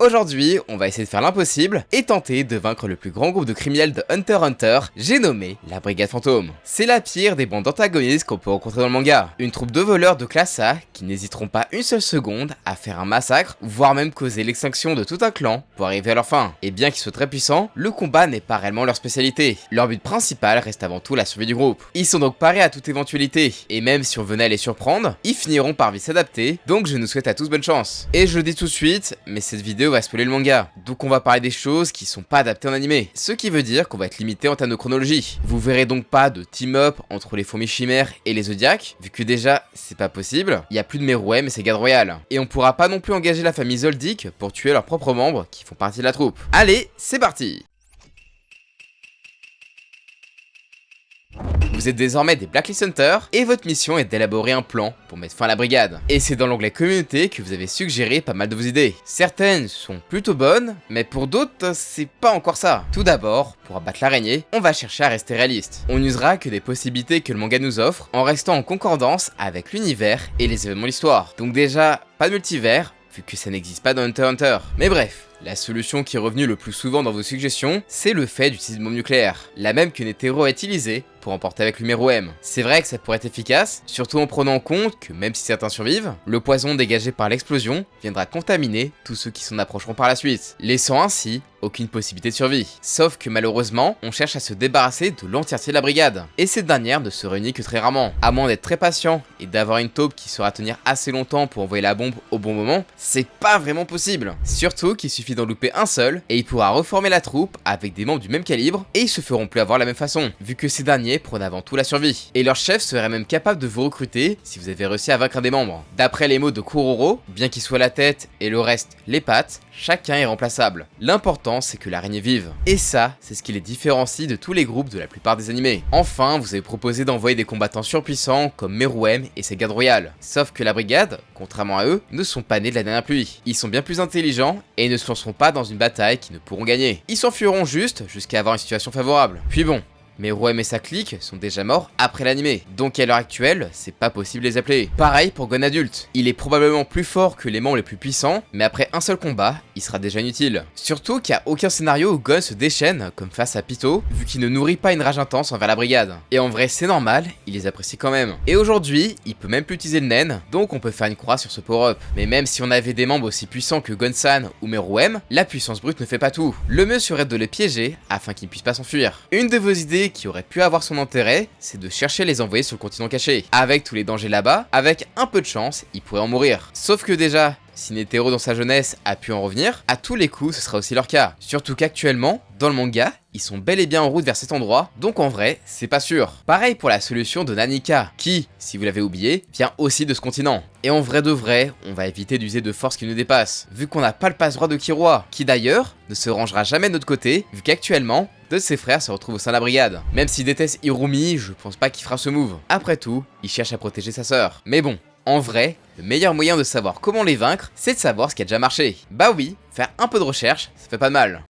Aujourd'hui, on va essayer de faire l'impossible et tenter de vaincre le plus grand groupe de criminels de Hunter x Hunter, j'ai nommé la Brigade Fantôme. C'est la pire des bandes antagonistes qu'on peut rencontrer dans le manga. Une troupe de voleurs de classe A qui n'hésiteront pas une seule seconde à faire un massacre, voire même causer l'extinction de tout un clan pour arriver à leur fin. Et bien qu'ils soient très puissants, le combat n'est pas réellement leur spécialité. Leur but principal reste avant tout la survie du groupe. Ils sont donc parés à toute éventualité, et même si on venait à les surprendre, ils finiront par vite s'adapter, donc je nous souhaite à tous bonne chance. Et je le dis tout de suite, mais cette vidéo va spoiler le manga, donc on va parler des choses qui sont pas adaptées en animé, ce qui veut dire qu'on va être limité en termes de chronologie. Vous verrez donc pas de team-up entre les fourmis chimères et les zodiacs, vu que déjà c'est pas possible, il y a plus de Meruem et ses gardes royales. Et on pourra pas non plus engager la famille Zoldyck pour tuer leurs propres membres qui font partie de la troupe. Allez, c'est parti! Vous êtes désormais des Blacklist Hunters et votre mission est d'élaborer un plan pour mettre fin à la brigade. Et c'est dans l'onglet communauté que vous avez suggéré pas mal de vos idées. Certaines sont plutôt bonnes, mais pour d'autres, c'est pas encore ça. Tout d'abord, pour abattre l'araignée, on va chercher à rester réaliste. On n'usera que des possibilités que le manga nous offre en restant en concordance avec l'univers et les événements de l'histoire. Donc déjà, pas de multivers, vu que ça n'existe pas dans Hunter x Hunter. Mais bref, la solution qui est revenue le plus souvent dans vos suggestions, c'est le fait d'utiliser une bombe nucléaire, la même que Netero a utilisée pour emporter avec le Meruem. C'est vrai que ça pourrait être efficace, surtout en prenant en compte que même si certains survivent, le poison dégagé par l'explosion viendra contaminer tous ceux qui s'en approcheront par la suite, laissant ainsi aucune possibilité de survie. Sauf que malheureusement, on cherche à se débarrasser de l'entièreté de la brigade, et cette dernière ne se réunit que très rarement. À moins d'être très patient et d'avoir une taupe qui saura tenir assez longtemps pour envoyer la bombe au bon moment, c'est pas vraiment possible. Surtout qu'il suffit d'en louper un seul, et il pourra reformer la troupe avec des membres du même calibre, et ils se feront plus avoir la même façon, vu que ces derniers prônent avant tout la survie. Et leur chef serait même capable de vous recruter si vous avez réussi à vaincre un des membres. D'après les mots de Kuroro, bien qu'il soit la tête et le reste les pattes, chacun est remplaçable. L'important c'est que l'araignée vive. Et ça, c'est ce qui les différencie de tous les groupes de la plupart des animés. Enfin, vous avez proposé d'envoyer des combattants surpuissants comme Meruem et ses gardes royales. Sauf que la brigade, contrairement à eux, ne sont pas nés de la dernière pluie. Ils sont bien plus intelligents et ne se lanceront pas dans une bataille qu'ils ne pourront gagner. Ils s'enfuiront juste jusqu'à avoir une situation favorable. Puis bon, Meruem et sa clique sont déjà morts après l'animé, donc à l'heure actuelle, c'est pas possible de les appeler. Pareil pour Gon adulte, il est probablement plus fort que les membres les plus puissants, mais après un seul combat, il sera déjà inutile. Surtout qu'il n'y a aucun scénario où Gon se déchaîne comme face à Pitou, vu qu'il ne nourrit pas une rage intense envers la brigade. Et en vrai c'est normal, il les apprécie quand même. Et aujourd'hui, il peut même plus utiliser le nen, donc on peut faire une croix sur ce power-up. Mais même si on avait des membres aussi puissants que Gon-san ou Meruem, la puissance brute ne fait pas tout. Le mieux serait de les piéger afin qu'ils ne puissent pas s'enfuir. Une de vos idées qui aurait pu avoir son intérêt, c'est de chercher à les envoyer sur le continent caché. Avec tous les dangers là-bas, avec un peu de chance, ils pourraient en mourir. Sauf que déjà, si Netero dans sa jeunesse a pu en revenir, à tous les coups ce sera aussi leur cas. Surtout qu'actuellement, dans le manga, ils sont bel et bien en route vers cet endroit, donc en vrai, c'est pas sûr. Pareil pour la solution de Nanika, qui, si vous l'avez oublié, vient aussi de ce continent. Et en vrai de vrai, on va éviter d'user de force qui nous dépasse, vu qu'on n'a pas le passe-droit de Killua, qui d'ailleurs ne se rangera jamais de notre côté, vu qu'actuellement, deux de ses frères se retrouvent au sein de la brigade. Même s'il déteste Hirumi, je pense pas qu'il fera ce move. Après tout, il cherche à protéger sa sœur. Mais bon, en vrai, le meilleur moyen de savoir comment les vaincre, c'est de savoir ce qui a déjà marché. Bah oui, faire un peu de recherche, ça fait pas de mal.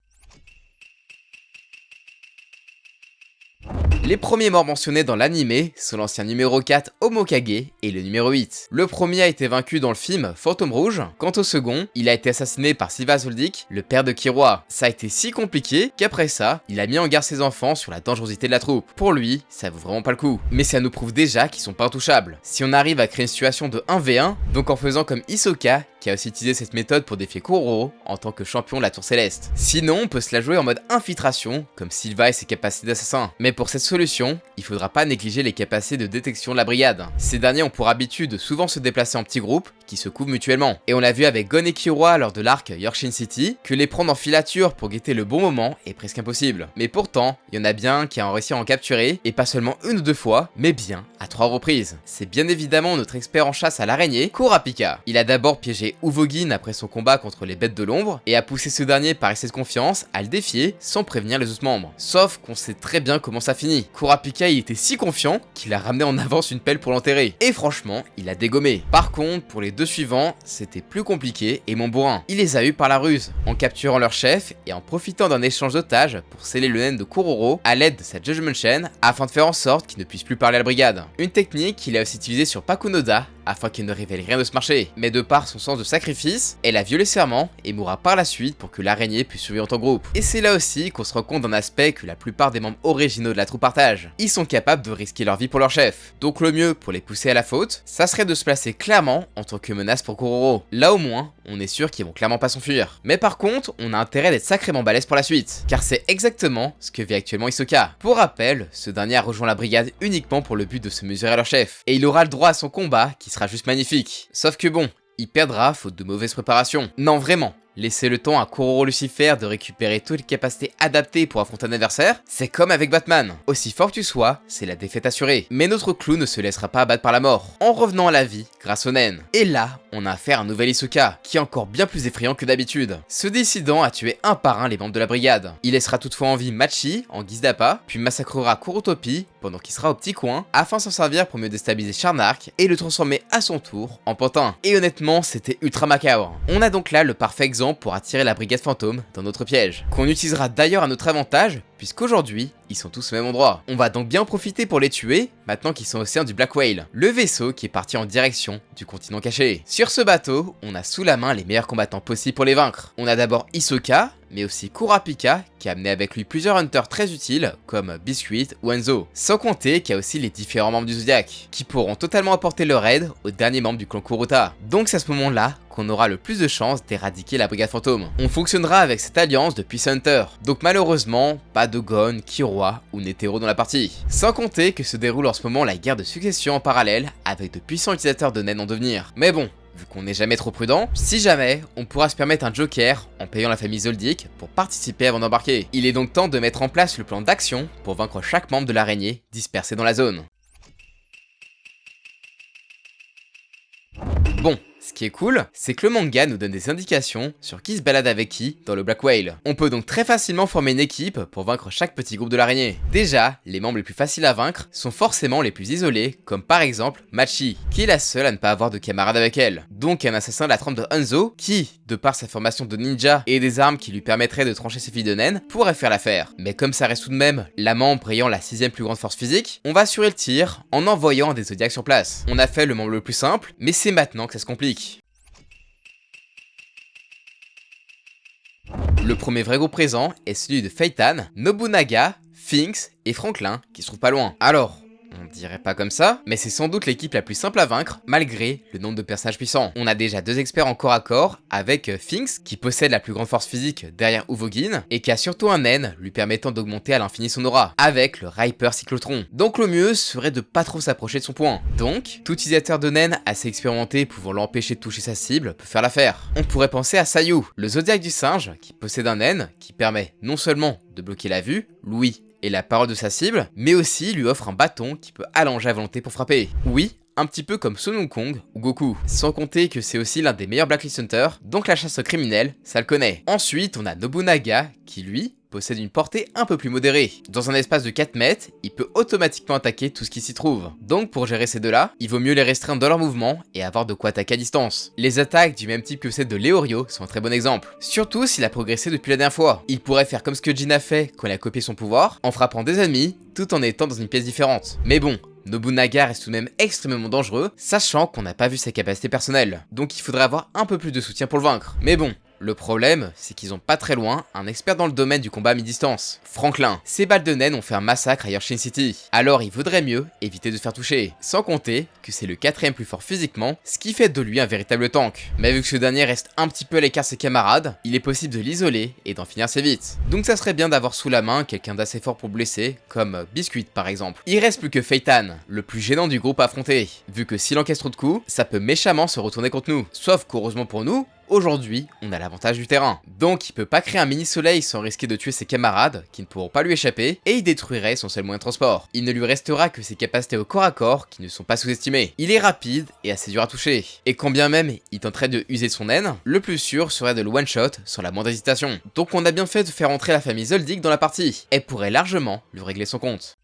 Les premiers morts mentionnés dans l'animé sont l'ancien numéro 4 Omokage et le numéro 8. Le premier a été vaincu dans le film Fantôme Rouge. Quant au second, il a été assassiné par Silva Zoldyck, le père de Killua. Ça a été si compliqué qu'après ça, il a mis en garde ses enfants sur la dangerosité de la troupe. Pour lui, ça vaut vraiment pas le coup. Mais ça nous prouve déjà qu'ils sont pas intouchables. Si on arrive à créer une situation de 1v1, donc en faisant comme Hisoka, qui a aussi utilisé cette méthode pour défier Kuroro en tant que champion de la Tour Céleste. Sinon, on peut se la jouer en mode infiltration, comme Silva et ses capacités d'assassin. Mais pour cette solution, il faudra pas négliger les capacités de détection de la brigade. Ces derniers ont pour habitude de souvent se déplacer en petits groupes qui se couvrent mutuellement. Et on l'a vu avec Gon et Killua lors de l'arc Yorshin City, que les prendre en filature pour guetter le bon moment est presque impossible. Mais pourtant, il y en a bien qui ont réussi à en capturer, et pas seulement une ou deux fois, mais bien à 3 reprises. C'est bien évidemment notre expert en chasse à l'araignée, Kurapika. Il a d'abord piégé Uvogin après son combat contre les bêtes de l'ombre, et a poussé ce dernier par excès de confiance à le défier sans prévenir les autres membres. Sauf qu'on sait très bien comment ça finit. Kurapika il était si confiant qu'il a ramené en avance une pelle pour l'enterrer. Et franchement, il a dégommé. Par contre, pour les deux suivants, c'était plus compliqué et moins bourrin. Il les a eus par la ruse, en capturant leur chef et en profitant d'un échange d'otages pour sceller le naine de Kuroro à l'aide de sa Judgment Chain afin de faire en sorte qu'il ne puisse plus parler à la brigade. Une technique qu'il a aussi utilisée sur Pakunoda afin qu'il ne révèle rien de ce marché. Mais de par son sens de sacrifice, elle a violé serment et mourra par la suite pour que l'araignée puisse survivre en groupe. Et c'est là aussi qu'on se rend compte d'un aspect que la plupart des membres originaux de la troupe partagent. Ils sont capables de risquer leur vie pour leur chef. Donc le mieux pour les pousser à la faute, ça serait de se placer clairement en tant que menace pour Kuroro. Là au moins, on est sûr qu'ils vont clairement pas s'enfuir. Mais par contre, on a intérêt d'être sacrément balèze pour la suite, car c'est exactement ce que vit actuellement Hisoka. Pour rappel, ce dernier a rejoint la brigade uniquement pour le but de se mesurer à leur chef, et il aura le droit à son combat qui sera juste magnifique. Sauf que bon, il perdra faute de mauvaise préparation. Non vraiment, laisser le temps à Kuroro Lucifer de récupérer toutes les capacités adaptées pour affronter un adversaire, c'est comme avec Batman. Aussi fort que tu sois, c'est la défaite assurée. Mais notre clown ne se laissera pas abattre par la mort, en revenant à la vie grâce au naine. Et là, on a affaire à un nouvel Hisoka, qui est encore bien plus effrayant que d'habitude, se décidant à tuer un par un les membres de la brigade. Il laissera toutefois en vie Machi, en guise d'appât, puis massacrera Kurotopi, pendant qu'il sera au petit coin, afin de s'en servir pour mieux déstabiliser Charnark, et le transformer à son tour en pantin. Et honnêtement, c'était ultra macabre. On a donc là le parfait exemple pour attirer la brigade fantôme dans notre piège, qu'on utilisera d'ailleurs à notre avantage, puisqu'aujourd'hui, ils sont tous au même endroit. On va donc bien en profiter pour les tuer, maintenant qu'ils sont au sein du Black Whale, le vaisseau qui est parti en direction du continent caché. Sur ce bateau, on a sous la main les meilleurs combattants possibles pour les vaincre. On a d'abord Hisoka, mais aussi Kurapika, qui a amené avec lui plusieurs hunters très utiles, comme Biscuit ou Enzo. Sans compter qu'il y a aussi les différents membres du Zodiac, qui pourront totalement apporter leur aide aux derniers membres du clan Kuruta. Donc c'est à ce moment-là qu'on aura le plus de chances d'éradiquer la brigade fantôme. On fonctionnera avec cette alliance de Puissant Hunter, donc malheureusement, pas de Gon, Killua ou Netero dans la partie. Sans compter que se déroule en ce moment la guerre de succession en parallèle, avec de puissants utilisateurs de naines en devenir. Mais bon, vu qu'on n'est jamais trop prudent, si jamais, on pourra se permettre un joker en payant la famille Zoldyck pour participer avant d'embarquer. Il est donc temps de mettre en place le plan d'action pour vaincre chaque membre de l'araignée dispersé dans la zone. Bon, ce qui est cool, c'est que le manga nous donne des indications sur qui se balade avec qui dans le Black Whale. On peut donc très facilement former une équipe pour vaincre chaque petit groupe de l'araignée. Déjà, les membres les plus faciles à vaincre sont forcément les plus isolés, comme par exemple Machi, qui est la seule à ne pas avoir de camarade avec elle. Donc un assassin de la trempe de Hanzo, qui, de par sa formation de ninja et des armes qui lui permettraient de trancher ses filles de naine, pourrait faire l'affaire. Mais comme ça reste tout de même la membre ayant la 6ème plus grande force physique, on va assurer le tir en envoyant des Zodiacs sur place. On a fait le membre le plus simple, mais c'est maintenant que ça se complique. Le premier vrai groupe présent est celui de Feitan, Nobunaga, Finks et Franklin qui se trouvent pas loin. Alors, on dirait pas comme ça, mais c'est sans doute l'équipe la plus simple à vaincre, malgré le nombre de personnages puissants. On a déjà 2 experts en corps à corps, avec Finks, qui possède la plus grande force physique derrière Uvogin, et qui a surtout un naine lui permettant d'augmenter à l'infini son aura, avec le Riper Cyclotron. Donc le mieux serait de pas trop s'approcher de son point. Donc, tout utilisateur de naine assez expérimenté pouvant l'empêcher de toucher sa cible peut faire l'affaire. On pourrait penser à Sayu, le Zodiac du singe, qui possède un naine, qui permet non seulement de bloquer la vue, l'ouïe, et la parole de sa cible, mais aussi lui offre un bâton qui peut allonger à volonté pour frapper. Oui, un petit peu comme Sun Wukong ou Goku. Sans compter que c'est aussi l'un des meilleurs Blacklist Hunters, donc la chasse aux criminels, ça le connaît. Ensuite, on a Nobunaga, qui lui, possède une portée un peu plus modérée. Dans un espace de 4 mètres, il peut automatiquement attaquer tout ce qui s'y trouve. Donc pour gérer ces deux-là, il vaut mieux les restreindre dans leurs mouvements et avoir de quoi attaquer à distance. Les attaques du même type que celles de Leorio sont un très bon exemple. Surtout s'il a progressé depuis la dernière fois. Il pourrait faire comme ce que Jin a fait quand il a copié son pouvoir, en frappant des ennemis, tout en étant dans une pièce différente. Mais bon, Nobunaga reste tout de même extrêmement dangereux, sachant qu'on n'a pas vu ses capacités personnelles. Donc il faudrait avoir un peu plus de soutien pour le vaincre. Mais bon, le problème, c'est qu'ils ont pas très loin un expert dans le domaine du combat à mi-distance, Franklin. Ces balles de naine ont fait un massacre à Yorshin City, alors il vaudrait mieux éviter de se faire toucher. Sans compter que c'est le 4ème plus fort physiquement, ce qui fait de lui un véritable tank. Mais vu que ce dernier reste un petit peu à l'écart de ses camarades, il est possible de l'isoler et d'en finir assez vite. Donc ça serait bien d'avoir sous la main quelqu'un d'assez fort pour blesser, comme Biscuit par exemple. Il reste plus que Feitan, le plus gênant du groupe à affronter, vu que s'il encaisse trop de coups, ça peut méchamment se retourner contre nous. Sauf qu'heureusement pour nous, aujourd'hui, on a l'avantage du terrain. Donc il peut pas créer un mini-soleil sans risquer de tuer ses camarades, qui ne pourront pas lui échapper, et il détruirait son seul moyen de transport. Il ne lui restera que ses capacités au corps à corps qui ne sont pas sous-estimées. Il est rapide et assez dur à toucher. Et quand bien même il tenterait de user son naine, le plus sûr serait de le one-shot sans la moindre hésitation. Donc on a bien fait de faire entrer la famille Zoldyck dans la partie. Elle pourrait largement lui régler son compte.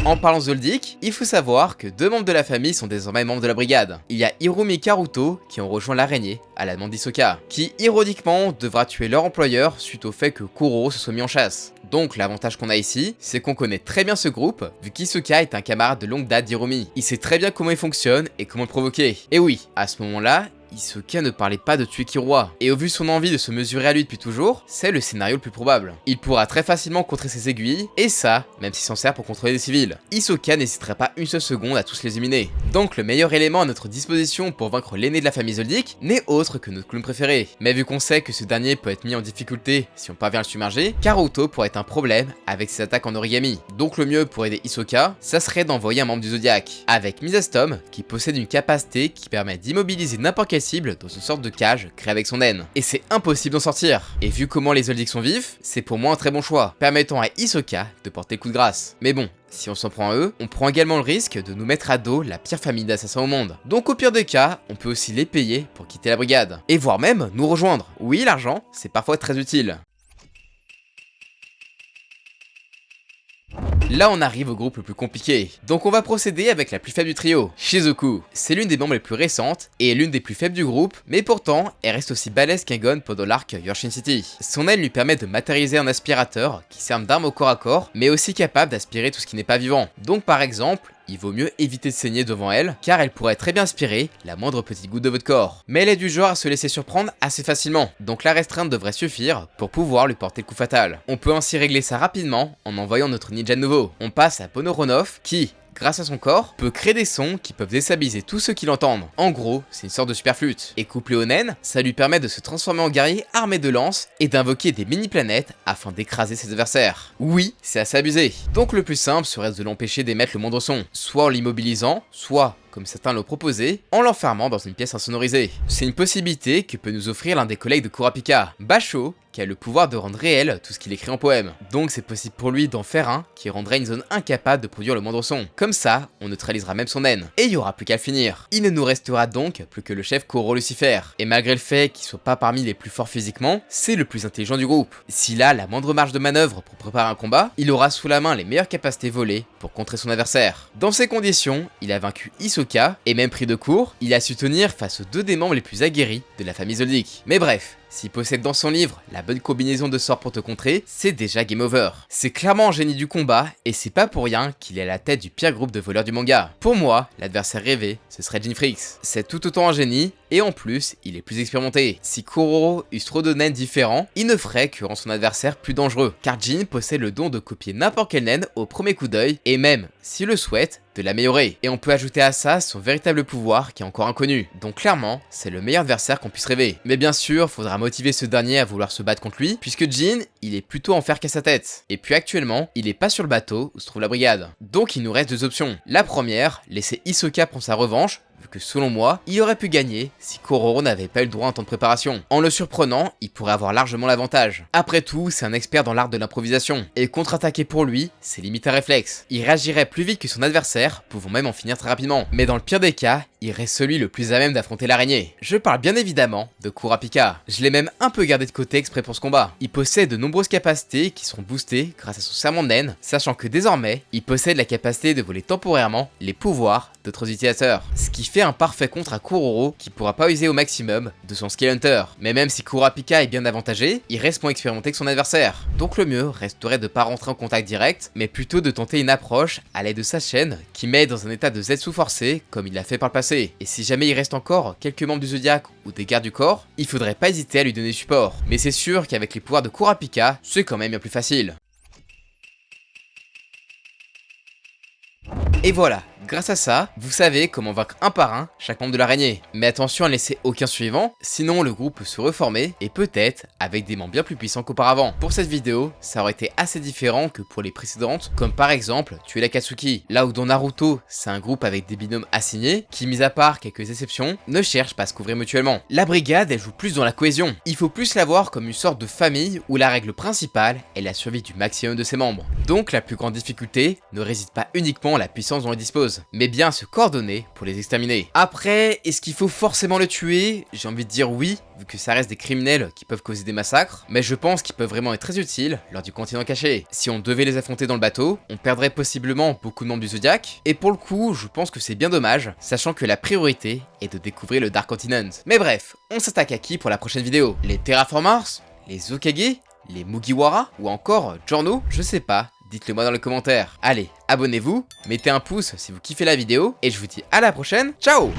En parlant de Zoldyck, il faut savoir que 2 membres de la famille sont désormais membres de la brigade. Il y a Hirumi et Karuto qui ont rejoint l'araignée à la demande d'Hisoka, qui ironiquement devra tuer leur employeur suite au fait que Kuro se soit mis en chasse. Donc l'avantage qu'on a ici, c'est qu'on connaît très bien ce groupe, vu qu'Hisoka est un camarade de longue date d'Hiromi. Il sait très bien comment il fonctionne et comment le provoquer. Et oui, à ce moment-là, Hisoka ne parlait pas de tuer Killua, et au vu de son envie de se mesurer à lui depuis toujours, c'est le scénario le plus probable. Il pourra très facilement contrer ses aiguilles, et ça, même s'il s'en sert pour contrôler des civils. Hisoka n'hésiterait pas une seule seconde à tous les éliminer. Donc le meilleur élément à notre disposition pour vaincre l'aîné de la famille Zoldyck n'est autre que notre clown préféré. Mais vu qu'on sait que ce dernier peut être mis en difficulté si on parvient à le submerger, Karuto pourrait être un problème avec ses attaques en origami. Donc le mieux pour aider Hisoka, ça serait d'envoyer un membre du Zodiac, avec Misastom, qui possède une capacité qui permet d'immobiliser n'importe quelle cible dans une sorte de cage créée avec son naine. Et c'est impossible d'en sortir. Et vu comment les Zoldyck sont vifs, c'est pour moi un très bon choix, permettant à Hisoka de porter le coup de grâce. Mais bon, si on s'en prend à eux, on prend également le risque de nous mettre à dos la pire famille d'assassins au monde. Donc au pire des cas, on peut aussi les payer pour quitter la brigade. Et voire même nous rejoindre. Oui, l'argent, c'est parfois très utile. Là on arrive au groupe le plus compliqué, donc on va procéder avec la plus faible du trio, Shizuku. C'est l'une des membres les plus récentes, et l'une des plus faibles du groupe, mais pourtant, elle reste aussi balèze qu'un Gon pendant l'arc Yorshin City. Son aile lui permet de matérialiser un aspirateur, qui sert d'arme au corps à corps, mais aussi capable d'aspirer tout ce qui n'est pas vivant. Donc par exemple, il vaut mieux éviter de saigner devant elle, car elle pourrait très bien aspirer la moindre petite goutte de votre corps. Mais elle est du genre à se laisser surprendre assez facilement, donc la restreinte devrait suffire pour pouvoir lui porter le coup fatal. On peut ainsi régler ça rapidement en envoyant notre ninja nouveau. On passe à Ponoronoff qui, grâce à son corps, peut créer des sons qui peuvent déstabiliser tous ceux qui l'entendent. En gros, c'est une sorte de super flûte. Et couplé au naine, ça lui permet de se transformer en guerrier armé de lances et d'invoquer des mini-planètes afin d'écraser ses adversaires. Oui, c'est assez abusé. Donc le plus simple serait de l'empêcher d'émettre le moindre son, soit en l'immobilisant, soit, comme certains l'ont proposé, en l'enfermant dans une pièce insonorisée. C'est une possibilité que peut nous offrir l'un des collègues de Kurapika, Basho, qui a le pouvoir de rendre réel tout ce qu'il écrit en poème. Donc c'est possible pour lui d'en faire un qui rendrait une zone incapable de produire le moindre son. Comme ça, on neutralisera même son haine. Et il y aura plus qu'à le finir. Il ne nous restera donc plus que le chef Koro Lucifer. Et malgré le fait qu'il soit pas parmi les plus forts physiquement, c'est le plus intelligent du groupe. S'il a la moindre marge de manœuvre pour préparer un combat, il aura sous la main les meilleures capacités volées pour contrer son adversaire. Dans ces conditions, il a vaincu Hisoka, et même pris de court, il a su tenir face aux deux des membres les plus aguerris de la famille Zoldyck. Mais bref, s'il possède dans son livre la bonne combinaison de sorts pour te contrer, c'est déjà game over. C'est clairement un génie du combat, et c'est pas pour rien qu'il est à la tête du pire groupe de voleurs du manga. Pour moi, l'adversaire rêvé, ce serait Jinfrix. C'est tout autant un génie, et en plus, il est plus expérimenté. Si Kuroro eusse trop de naines différents, il ne ferait que rendre son adversaire plus dangereux, car Jin possède le don de copier n'importe quelle naine au premier coup d'œil, et même, s'il le souhaite, de l'améliorer. Et on peut ajouter à ça son véritable pouvoir qui est encore inconnu. Donc clairement, c'est le meilleur adversaire qu'on puisse rêver. Mais bien sûr, faudra motiver ce dernier à vouloir se battre contre lui, puisque Jin, il est plutôt en fer qu'à sa tête. Et puis actuellement, il est pas sur le bateau où se trouve la brigade. Donc il nous reste deux options. La première, laisser Hisoka prendre sa revanche, vu que selon moi, il aurait pu gagner si Kuroro n'avait pas eu le droit à un temps de préparation. En le surprenant, il pourrait avoir largement l'avantage. Après tout, c'est un expert dans l'art de l'improvisation, et contre-attaquer pour lui, c'est limite un réflexe. Il réagirait plus vite que son adversaire, pouvant même en finir très rapidement. Mais dans le pire des cas, il reste celui le plus à même d'affronter l'araignée. Je parle bien évidemment de Kurapika. Je l'ai même un peu gardé de côté exprès pour ce combat. Il possède de nombreuses capacités qui sont boostées grâce à son serment de naine, sachant que désormais, il possède la capacité de voler temporairement les pouvoirs d'autres utilisateurs. Ce qui fait un parfait contre à Kuroro qui pourra pas user au maximum de son skill hunter. Mais même si Kurapika est bien avantagé, il reste moins expérimenté que son adversaire. Donc le mieux resterait de pas rentrer en contact direct, mais plutôt de tenter une approche à l'aide de sa chaîne qui met dans un état de Zetsu forcé comme il l'a fait par le passé. Et si jamais il reste encore quelques membres du Zodiac ou des gardes du corps, il faudrait pas hésiter à lui donner support. Mais c'est sûr qu'avec les pouvoirs de Kurapika, c'est quand même bien plus facile. Et voilà, grâce à ça, vous savez comment vaincre un par un chaque membre de l'araignée. Mais attention à ne laisser aucun suivant, sinon le groupe peut se reformer et peut-être avec des membres bien plus puissants qu'auparavant. Pour cette vidéo, ça aurait été assez différent que pour les précédentes, comme par exemple tuer l'Akatsuki. Là où dans Naruto, c'est un groupe avec des binômes assignés, qui mis à part quelques exceptions, ne cherchent pas à se couvrir mutuellement. La brigade, elle joue plus dans la cohésion. Il faut plus la voir comme une sorte de famille où la règle principale est la survie du maximum de ses membres. Donc la plus grande difficulté ne réside pas uniquement à la puissance dont elle dispose, mais bien à se coordonner pour les exterminer. Après, est-ce qu'il faut forcément le tuer? J'ai envie de dire oui, vu que ça reste des criminels qui peuvent causer des massacres, mais je pense qu'ils peuvent vraiment être très utiles lors du continent caché. Si on devait les affronter dans le bateau, on perdrait possiblement beaucoup de membres du Zodiac, et pour le coup, je pense que c'est bien dommage, sachant que la priorité est de découvrir le Dark Continent. Mais bref, on s'attaque à qui pour la prochaine vidéo? Les Terraformers? Les Hokage? Les Mugiwara ou encore Giorno? Je sais pas, dites-le moi dans les commentaires. Allez, abonnez-vous, mettez un pouce si vous kiffez la vidéo, et je vous dis à la prochaine, ciao!